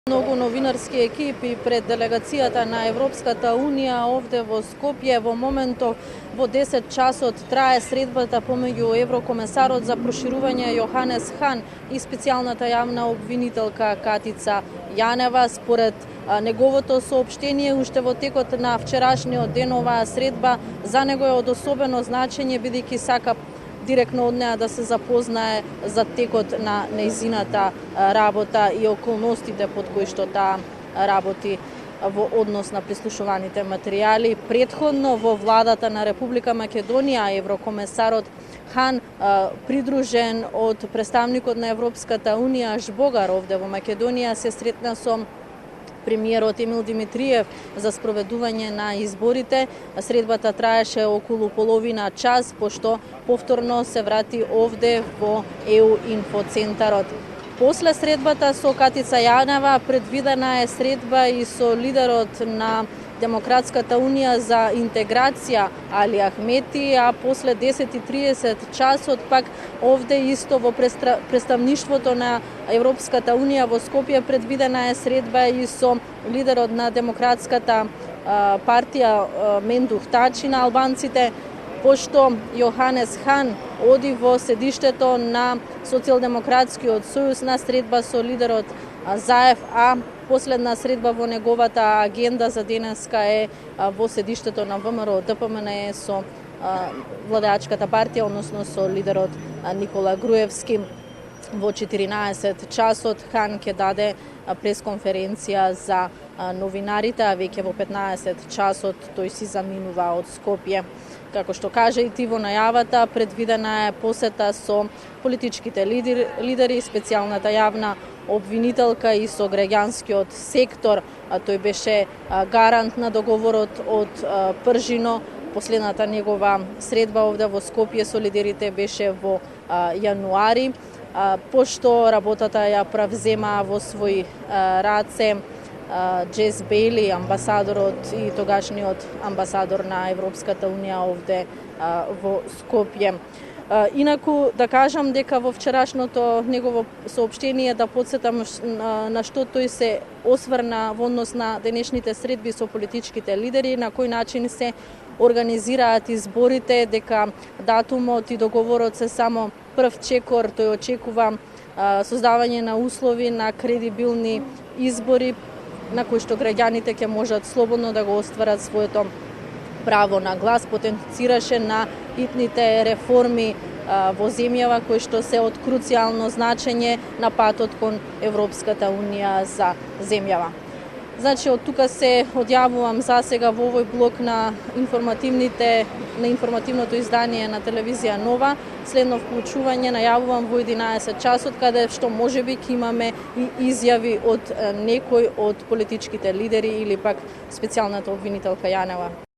Многу новинарски екипи пред делегацијата на Европската Унија овде во Скопје. Во моментов во 10 часот трае средбата помеѓу еврокомесарот за проширување Јоханес Хан и специјалната јавна обвинителка Катица Јанева. Според неговото соопштение уште во текот на вчерашниот ден оваа средба за него е од особено значење, бидејќи сака директно од неа да се запознае за текот на нејзината работа и околностите под кои што таа работи во однос на прислушуваните материјали. Претходно во владата на Република Македонија еврокомесарот Хан, придружен од представникот на Европската Унија Жбогар овде во Македонија, се сретна со премиерот Емил Димитриев за спроведување на изборите. Средбата траеше околу половина час, пошто повторно се врати овде во ЕУ инфоцентарот. После средбата со Катица Јанева предвидена е средба и со лидерот на Демократската унија за интеграција Али Ахмети, а после 10:30 часот пак овде исто во представништвото на Европската унија во Скопје предвидена е средба и со лидерот на Демократската партија Мендух Тачи на албанците, пошто Јоханес Хан оди во седиштето на Социјалдемократскиот сојуз на средба со лидерот Заев, а последна средба во неговата агенда за денеска е во седиштето на ВМРО ДПМНЕ со владеачката партија, односно со лидерот Никола Груевски. Во 14 часот Хан ќе даде пресконференција за новинарите, а веќе во 15 часот тој си заминува од Скопје. Како што кажа и ти во најавата, предвидена е посета со политичките лидери, специјалната јавна обвинителка и со граѓанскиот сектор. Тој беше гарант на договорот од Пржино. Последната негова средба овде во Скопје со лидерите беше во јануари, пошто работата ја превзема во своји раце Джес Бейли, амбасадорот и тогашниот амбасадор на Европската унија овде во Скопје. Инаку да кажам дека во вчерашното негово соопштение да подсетам на што тој се осврна во однос на денешните средби со политичките лидери, на кој начин се организираат изборите, дека датумот и договорот се само прв чекор. Тој очекува создавање на услови на кредибилни избори на кои што граѓаните ќе можат слободно да го остварат своето право на глас. Потенцираше на итните реформи во земјава кои што се од круцијално значење на патот кон Европската унија за земјава. Значи, од тука се одјавувам за сега во овој блок на информативното издание на телевизија Нова. Следно вклучување најавувам во 11 часот, каде што можеби ќе имаме и изјави од некој од политичките лидери или пак специјалната обвинителка Јанева.